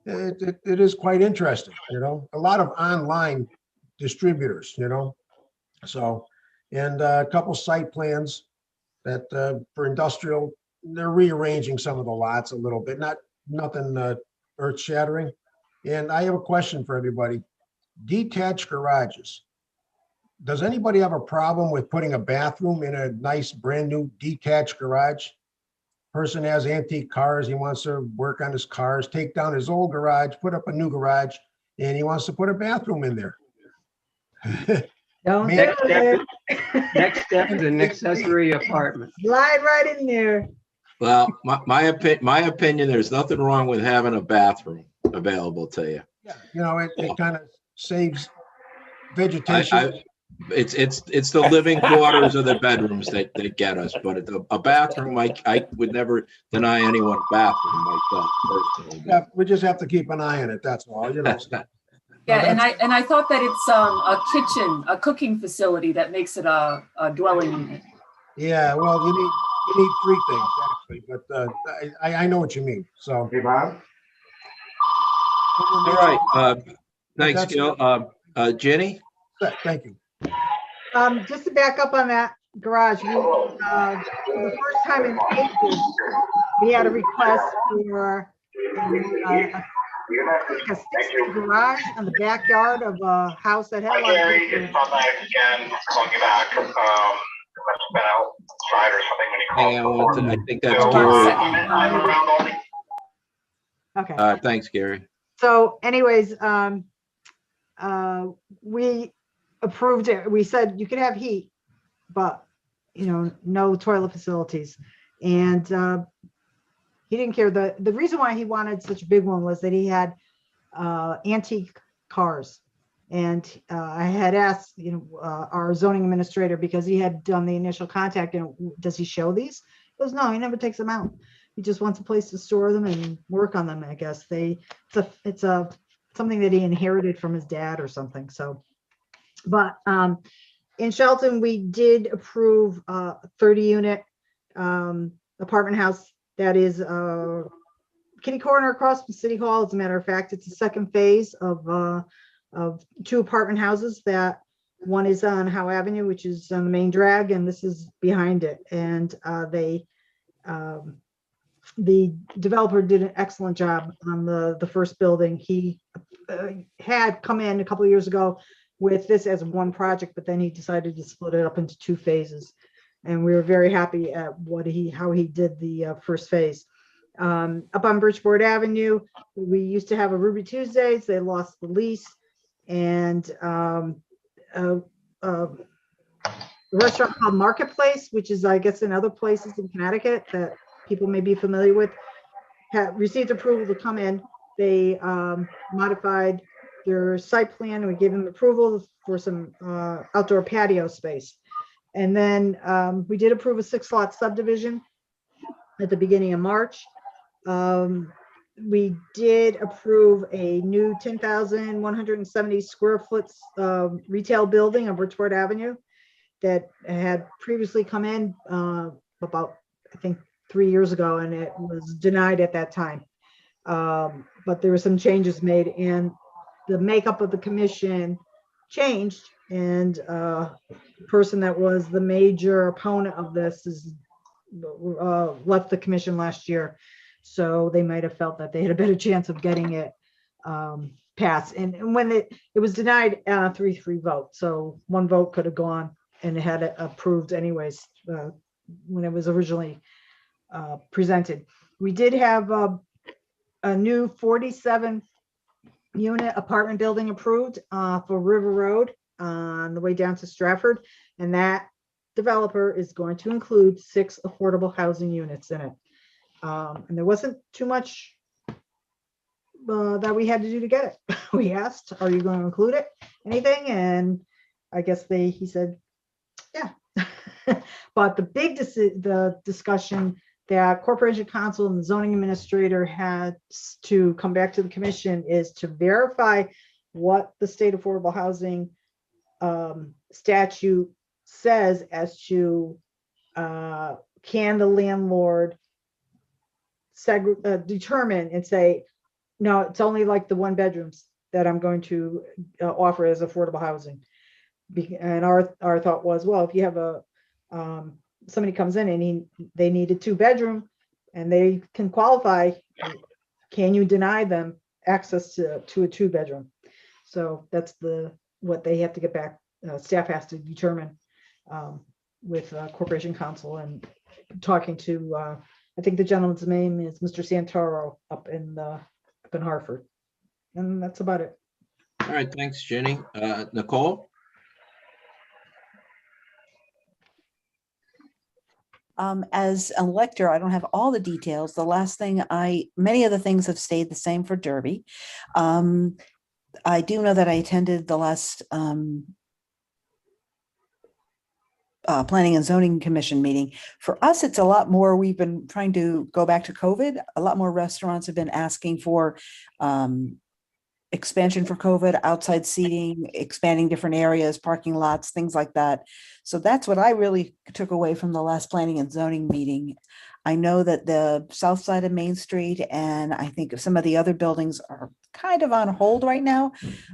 it is quite interesting, a lot of online distributors, so, and a couple site plans that for industrial, they're rearranging some of the lots a little bit, nothing earth shattering. And I have a question for everybody. Detached garages. Does anybody have a problem with putting a bathroom in a nice brand new detached garage? Person has antique cars, he wants to work on his cars, take down his old garage, put up a new garage, and he wants to put a bathroom in there. Don't do Next step, it. next step is an accessory apartment. Slide right in there. Well, my opinion, there's nothing wrong with having a bathroom available to you. Yeah, it kind of saves vegetation. It's the living quarters of the bedrooms that get us, but a bathroom, I would never deny anyone a bathroom myself personally. Yeah, we just have to keep an eye on it, that's all, Yeah, and I thought that it's a kitchen, a cooking facility that makes it a dwelling unit. Yeah, well, you need three things actually, but I know what you mean. So. Hey, Bob? All right, thanks, Gil. Jenny? Thank you. Just to back up on that garage, for the first time in ages, we had a request for like a 60 garage on the backyard of a house that had a lot of people. I think that's Gary. Okay. Thanks, Gary. So anyways, we approved it. We said you could have heat, but no toilet facilities. And he didn't care. The reason why he wanted such a big one was that he had antique cars. And I had asked, our zoning administrator, because he had done the initial contact, and does he show these? He goes, no, he never takes them out. He just wants a place to store them and work on them. I guess it's something that he inherited from his dad or something. So, but in Shelton, we did approve a 30-unit apartment house that is kitty corner across from City Hall. As a matter of fact, it's the second phase of 2 apartment houses that One is on Howe Avenue, which is on the main drag, and this is behind it. And the developer did an excellent job on the first building. He had come in a couple of years ago with this as one project, but then he decided to split it up into 2 phases. And we were very happy at how he did the first phase. Up on Bridgeport Avenue, we used to have a Ruby Tuesdays. They lost the lease, and a restaurant called Marketplace, which is, I guess, in other places in Connecticut that people may be familiar with, have received approval to come in. They modified their site plan. We gave them approval for some outdoor patio space. And then we did approve a 6-lot subdivision at the beginning of March. We did approve a new 10,170 square foot retail building on Bridgeport Avenue that had previously come in about, I think, 3 years ago, and it was denied at that time. But there were some changes made, and the makeup of the commission changed, and the person that was the major opponent of this is left the commission last year. So they might have felt that they had a better chance of getting it passed. And when it was denied 3-3 vote, so 1 vote could have gone and it had it approved anyways when it was originally presented. We did have a new 47 unit apartment building approved for River Road on the way down to Stratford, and that developer is going to include 6 affordable housing units in it. And there wasn't too much that we had to do to get it. We asked, are you going to include anything? And I guess he said, yeah. But the big discussion that Corporation Counsel and the zoning administrator had to come back to the commission is to verify what the state affordable housing statute says as to can the landlord determine and say, no, it's only like the 1 bedrooms that I'm going to offer as affordable housing. And our thought was, well, if you have somebody comes in and they need a 2-bedroom and they can qualify, can you deny them access to a 2-bedroom? So that's what they have to get back. Staff has to determine with Corporation Counsel, and talking to I think the gentleman's name is Mr. Santoro up in Hartford, and that's about it. All right, thanks, Jenny. Nicole? As an elector, I don't have all the details. The last thing many of the things have stayed the same for Derby. I do know that I attended the last Planning and Zoning Commission meeting. For us, it's a lot more. We've been trying to go back to COVID. A lot more restaurants have been asking for expansion for COVID, outside seating, expanding different areas, parking lots, things like that. So that's what I really took away from the last Planning and Zoning meeting. I know that the south side of Main Street and I think some of the other buildings are kind of on hold right now,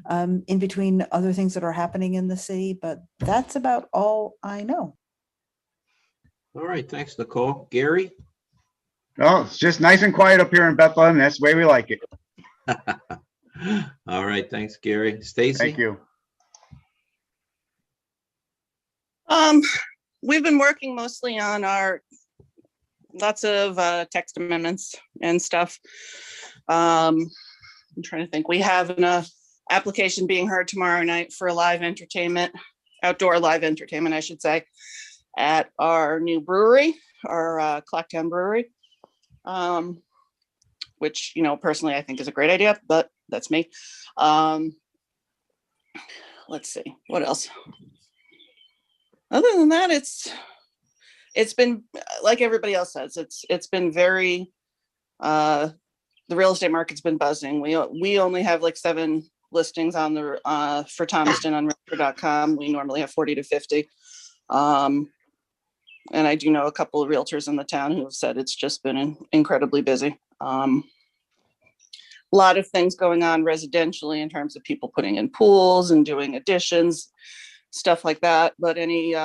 in between other things that are happening in the city, but that's about all I know. All right, thanks, Nicole. Gary? Oh, it's just nice and quiet up here in Bethlehem. That's the way we like it. All right, thanks, Gary. Stacy? Thank you. We've been working mostly on lots of text amendments and stuff. I'm trying to think. We have an application being heard tomorrow night for outdoor live entertainment, I should say, at our new brewery, our Clocktown Brewery, which, personally I think is a great idea, but that's me. Let's see, what else? Other than that, it's been like everybody else says. It's been very. The real estate market's been buzzing. We only have like 7 listings on the for Thomaston on realtor.com. We normally have 40 to 50. And I do know a couple of realtors in the town who have said it's just been incredibly busy. A lot of things going on residentially in terms of people putting in pools and doing additions. stuff like that. But any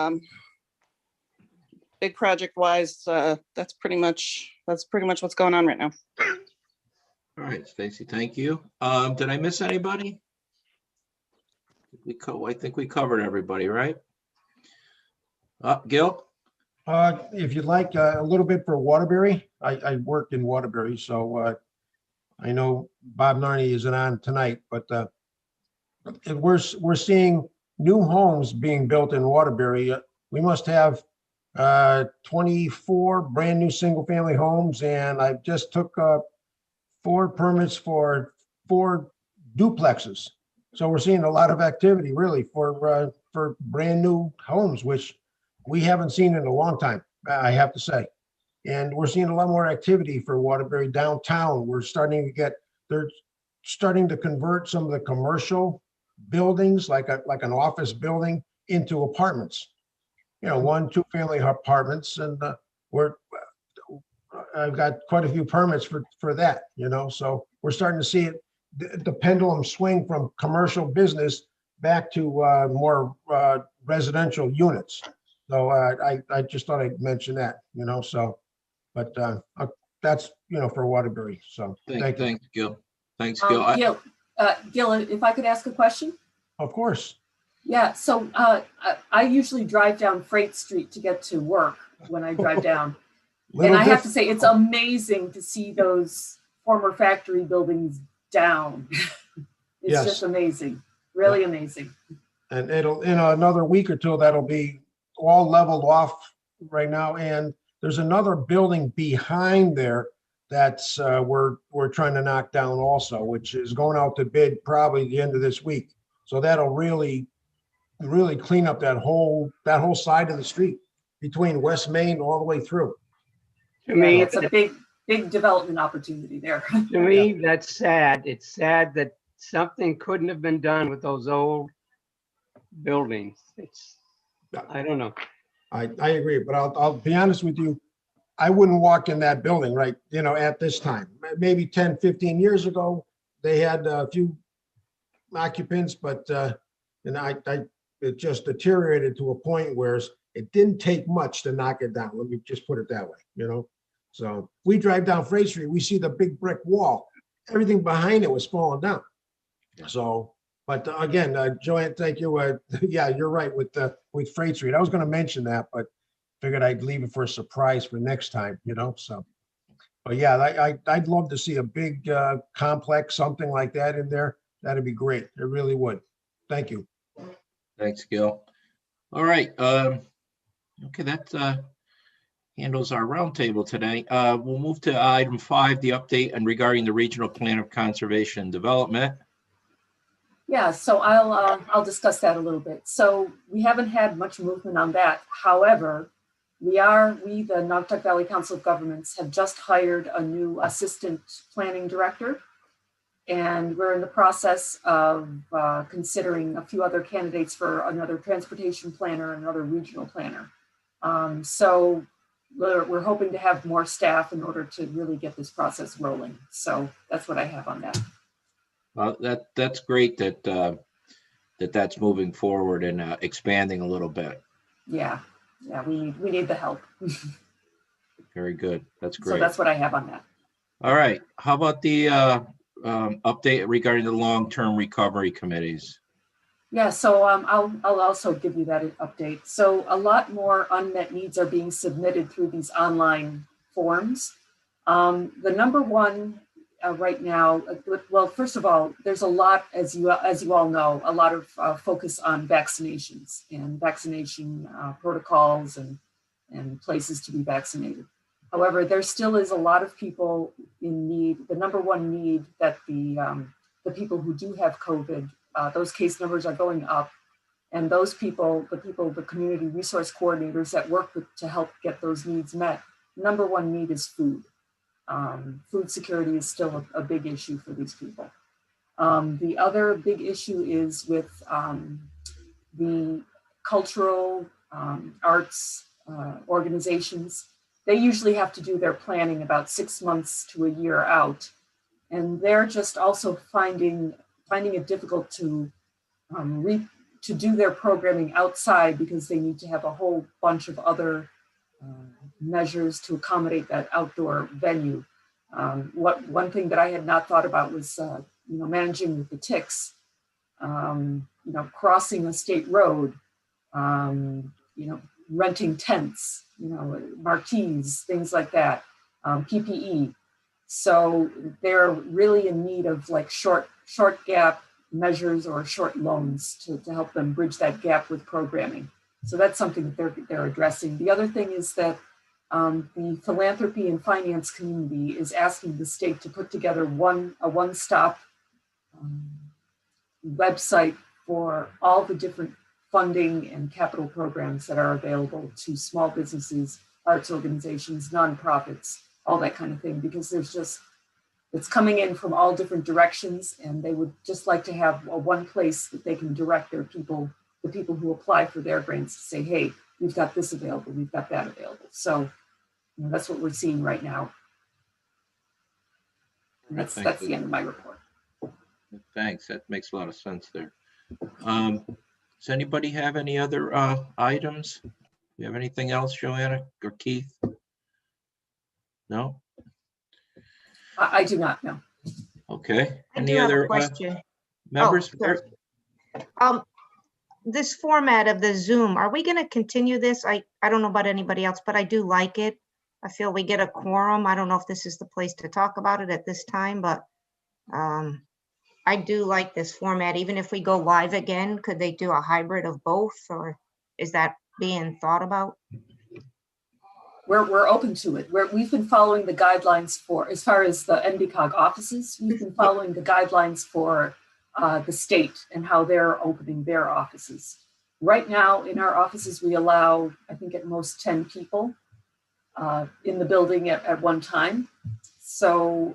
big project wise, that's pretty much what's going on right now. All right, Stacy, thank you. Did I miss anybody? I think we covered everybody, right? Gil? If you'd like a little bit for Waterbury, I worked in Waterbury, so I know Bob Narney isn't on tonight, but we're seeing new homes being built in Waterbury. We must have 24 brand new single family homes, and I just took 4 permits for 4 duplexes. So we're seeing a lot of activity really for brand new homes, which we haven't seen in a long time, I have to say. And we're seeing a lot more activity for Waterbury downtown. They're starting to convert some of the commercial buildings, like an office building, into apartments. 1-2 family apartments, and I've got quite a few permits for that. So we're starting to see the pendulum swing from commercial business back to more residential units. So I just thought I'd mention that. But that's for Waterbury. So thank you. Thanks, Gil. Thanks, Gil. Gil, if I could ask a question? Of course. Yeah, so I usually drive down Freight Street to get to work when I drive down. And I have to say, it's amazing to see those former factory buildings down. It's just amazing, really amazing. And it'll, in another week or two, that'll be all leveled off right now. And there's another building behind there that's we're trying to knock down also, which is going out to bid probably the end of this week. So that'll really clean up that whole side of the street between West Main all the way through. To me, it's a big development opportunity there. To me, that's sad. It's sad that something couldn't have been done with those old buildings. I don't know. I agree, but I'll be honest with you. I wouldn't walk in that building right, at this time. Maybe 10, 15 years ago, they had a few occupants, but it just deteriorated to a point where it didn't take much to knock it down. Let me just put it that way, So we drive down Freight Street, we see the big brick wall. Everything behind it was falling down. So, but again, Joanne, thank you. Yeah, you're right with Freight Street. I was going to mention that, but figured I'd leave it for a surprise for next time, So, but yeah, I'd love to see a big complex, something like that in there. That'd be great. It really would. Thank you. Thanks, Gil. All right. Okay, that handles our roundtable today. We'll move to item 5, the update and regarding the regional plan of conservation and development. Yeah, so I'll discuss that a little bit. So we haven't had much movement on that. However, we, the Naugatuck Valley Council of Governments, have just hired a new assistant planning director. And we're in the process of considering a few other candidates for another transportation planner and another regional planner. So we're hoping to have more staff in order to really get this process rolling. So that's what I have on that. That's great that's moving forward and expanding a little bit. Yeah, we need the help. Very good. That's great. So that's what I have on that. All right. How about the update regarding the long-term recovery committees? Yeah, so I'll also give you that update. So a lot more unmet needs are being submitted through these online forms. The number one right now, well, first of all, there's a lot, as you all know, a lot of focus on vaccinations and vaccination protocols and places to be vaccinated. However, there still is a lot of people in need. The number one need that the people who do have COVID, those case numbers are going up, and those people, the community resource coordinators that work to help get those needs met, number one need is food. Food security is still a big issue for these people. The other big issue is with the cultural arts organizations. They usually have to do their planning about 6 months to a year out. And they're just also finding it difficult to to do their programming outside because they need to have a whole bunch of other measures to accommodate that outdoor venue. One thing that I had not thought about was, managing with the ticks, crossing a state road, renting tents, marquees, things like that, PPE. So they're really in need of like short gap measures or short loans to help them bridge that gap with programming. So that's something that they're addressing. The other thing is that the philanthropy and finance community is asking the state to put together a one-stop website for all the different funding and capital programs that are available to small businesses, arts organizations, nonprofits, all that kind of thing, because it's coming in from all different directions, and they would just like to have one place that they can direct the people who apply for their grants to say, hey, we've got this available, we've got that available. So that's what we're seeing right now. And that's the end of my report. Thanks. That makes a lot of sense there. Does anybody have any other items? You have anything else, Joanna or Keith? No? I do not know. Okay. I Any do have other a question. members? Sure. This format of the Zoom, are we going to continue this? I don't know about anybody else, but I do like it. I feel we get a quorum. I don't know if this is the place to talk about it at this time, but I do like this format. Even if we go live again, could they do a hybrid of both, or is that being thought about? We're open to it. We've been following the guidelines for, as far as the NVCOG offices, we've been following the guidelines for the state and how they're opening their offices. Right now in our offices, we allow, I think at most 10 people in the building at one time. So,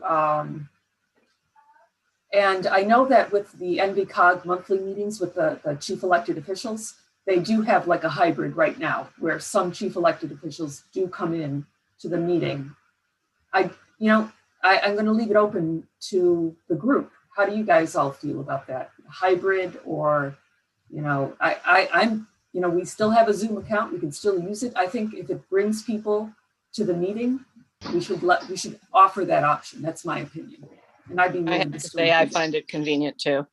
and I know that with the NVCOG monthly meetings with the chief elected officials, they do have like a hybrid right now where some chief elected officials do come in to the meeting. I'm going to leave it open to the group. How do you guys all feel about that? Hybrid, or, we still have a Zoom account. We can still use it. I think if it brings people to the meeting, we should offer that option. That's my opinion. And I'd be I have to say, I find it convenient too.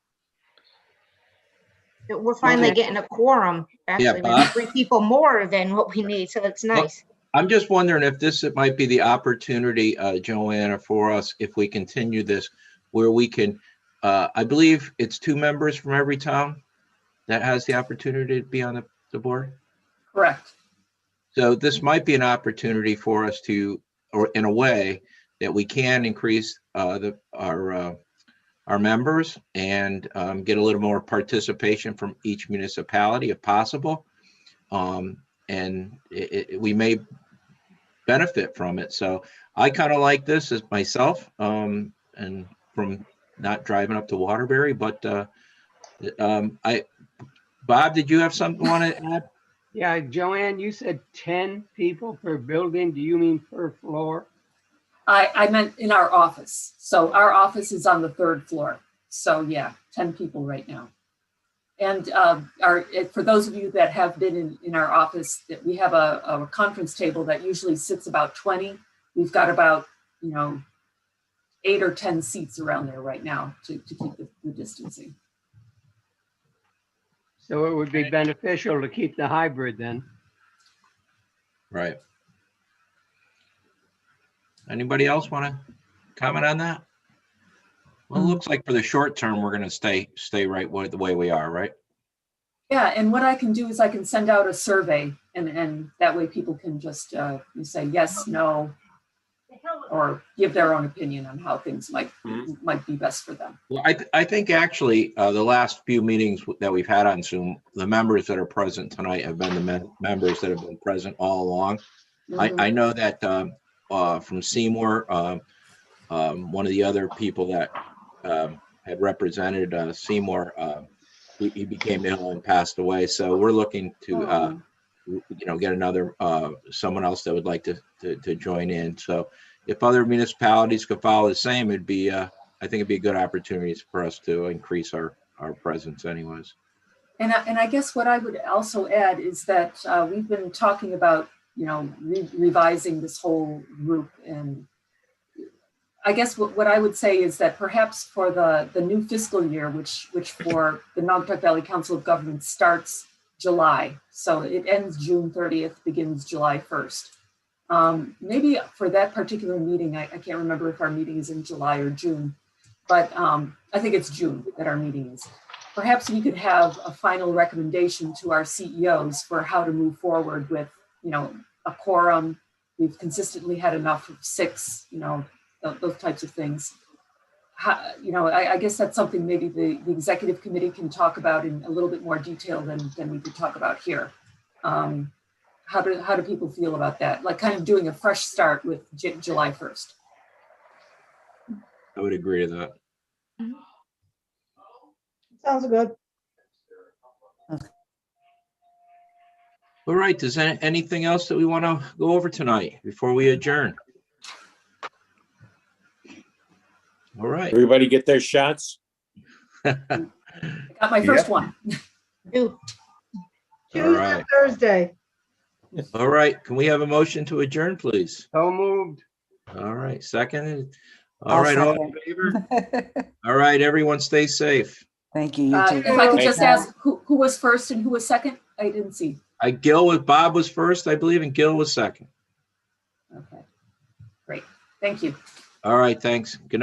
We're finally getting a quorum. Actually, Bob? 3 people more than what we need, so it's nice. I'm just wondering if it might be the opportunity, Joanna, for us, if we continue this, where we can, I believe it's 2 members from every town that has the opportunity to be on the board. Correct. So this might be an opportunity for us to, or in a way that we can increase our members and get a little more participation from each municipality if possible. And we may benefit from it. So I kind of like this as myself, and from not driving up to Waterbury, but Bob, did you have something you want to add? Yeah, Joanne, you said 10 people per building. Do you mean per floor? I meant in our office. So our office is on the 3rd floor. So yeah, 10 people right now. And for those of you that have been in our office, that we have a conference table that usually sits about 20. We've got about 8 or 10 seats around there right now to keep the distancing. So it would be beneficial to keep the hybrid then. Right. Anybody else want to comment on that? Well, it looks like for the short term, we're going to stay right the way we are, right? Yeah, and what I can do is I can send out a survey, and that way people can just say yes, no, or give their own opinion on how things might be best for them. Well, I think actually the last few meetings that we've had on Zoom, the members that are present tonight have been the members that have been present all along. Mm-hmm. I know that from Seymour, one of the other people that had represented Seymour, he became ill and passed away. So we're looking to, get another, someone else that would like to join in. So if other municipalities could follow the same, it'd be, I think it'd be a good opportunity for us to increase our presence anyways. And I guess what I would also add is that we've been talking about, revising this whole group. And I guess what I would say is that perhaps for the new fiscal year, which for the Naugatuck Valley Council of Governments starts July. So it ends June 30th, begins July 1st. Maybe for that particular meeting, I can't remember if our meeting is in July or June, but I think it's June that our meeting is. Perhaps we could have a final recommendation to our CEOs for how to move forward with, a quorum. We've consistently had enough of 6, those types of things. I guess that's something maybe the executive committee can talk about in a little bit more detail than we could talk about here. How do people feel about that? Like kind of doing a fresh start with July 1st. I would agree to that. Sounds good. All right, is there anything else that we want to go over tonight before we adjourn? All right. Everybody get their shots? I got my first one. Do. All right. Thursday. All right, can we have a motion to adjourn, please? So moved. All right, second. All I'll right, all in favor? All right, everyone stay safe. Thank you. You too. If I could just Thank ask who was first and who was second? I didn't see. Bob was first, I believe, and Gil was second. Okay, great. Thank you. All right, thanks. Good night.